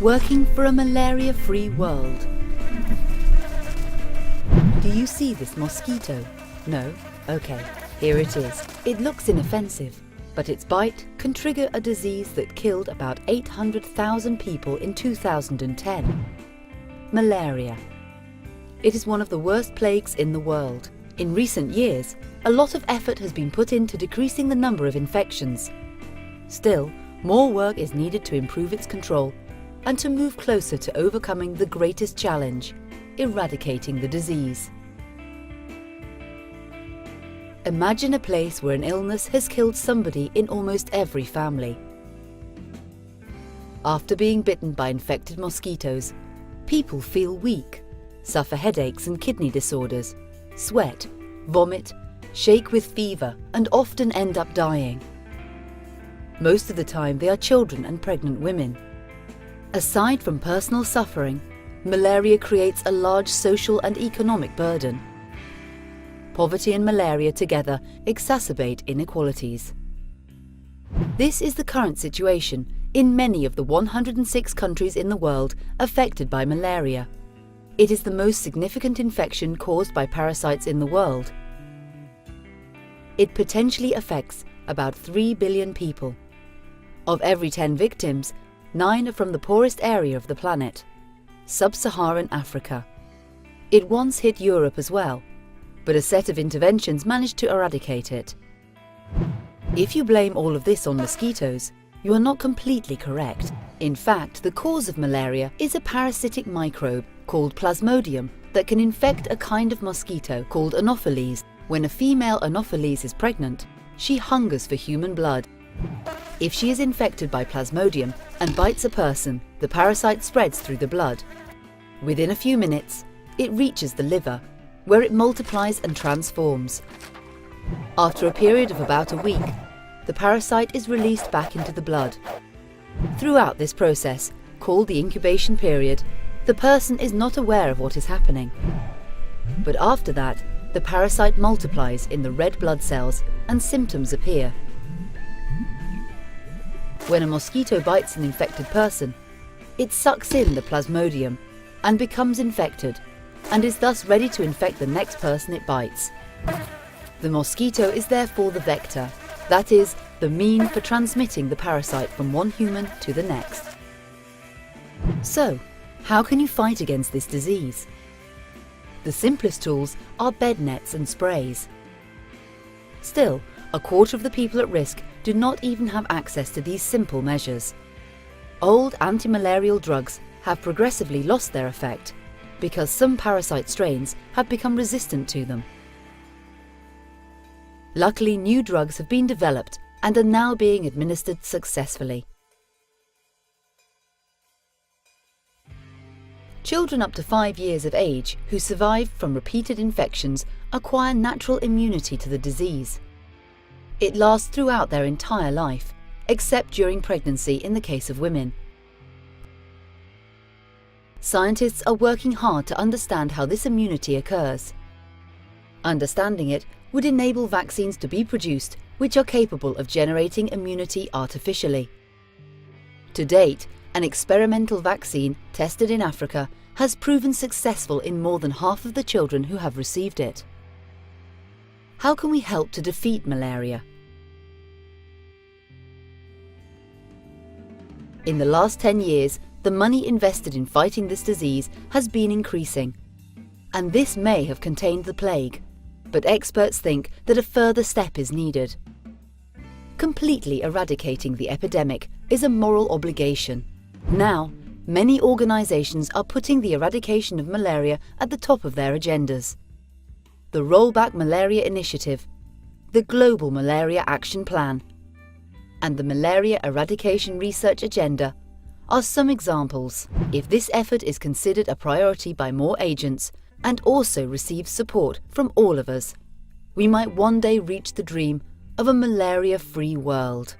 working for a malaria-free world. Do you see this mosquito? No? Okay, here it is. It looks inoffensive, but its bite can trigger a disease that killed about 800,000 people in 2010. Malaria. It is one of the worst plagues in the world. In recent years, a lot of effort has been put into decreasing the number of infections. Still, more work is needed to improve its control and to move closer to overcoming the greatest challenge, eradicating the disease. Imagine a place where an illness has killed somebody in almost every family. After being bitten by infected mosquitoes, people feel weak, suffer headaches and kidney disorders, sweat, vomit, shake with fever, and often end up dying. Most of the time they are children and pregnant women. Aside from personal suffering, malaria creates a large social and economic burden. Poverty and malaria together exacerbate inequalities. This is the current situation in many of the 106 countries in the world affected by malaria. It is the most significant infection caused by parasites in the world. It potentially affects about 3 billion people. Of every 10 victims, 9 are from the poorest area of the planet, sub-Saharan Africa. It once hit Europe as well, but a set of interventions managed to eradicate it. If you blame all of this on mosquitoes, you are not completely correct. In fact, the cause of malaria is a parasitic microbe called Plasmodium that can infect a kind of mosquito called Anopheles. When a female Anopheles is pregnant, she hungers for human blood. If she is infected by Plasmodium and bites a person, the parasite spreads through the blood. Within a few minutes, it reaches the liver, where it multiplies and transforms. After a period of about a week, the parasite is released back into the blood. Throughout this process, called the incubation period, the person is not aware of what is happening. But after that, the parasite multiplies in the red blood cells and symptoms appear. When a mosquito bites an infected person, it sucks in the Plasmodium and becomes infected, and is thus ready to infect the next person it bites. The mosquito is therefore the vector, that is, the mean for transmitting the parasite from one human to the next. So, how can you fight against this disease? The simplest tools are bed nets and sprays. Still, a quarter of the people at risk do not even have access to these simple measures. Old anti-malarial drugs have progressively lost their effect because some parasite strains have become resistant to them. Luckily, new drugs have been developed and are now being administered successfully. Children up to 5 years of age who survive from repeated infections acquire natural immunity to the disease. It lasts throughout their entire life, except during pregnancy in the case of women. Scientists are working hard to understand how this immunity occurs. Understanding it would enable vaccines to be produced which are capable of generating immunity artificially. To date, an experimental vaccine tested in Africa has proven successful in more than half of the children who have received it. How can we help to defeat malaria? In the last 10 years, the money invested in fighting this disease has been increasing, and this may have contained the plague, but experts think that a further step is needed. Completely eradicating the epidemic is a moral obligation. Now, many organizations are putting the eradication of malaria at the top of their agendas. The Rollback Malaria Initiative, the Global Malaria Action Plan, and the Malaria Eradication Research Agenda are some examples. If this effort is considered a priority by more agents and also receives support from all of us, we might one day reach the dream of a malaria-free world.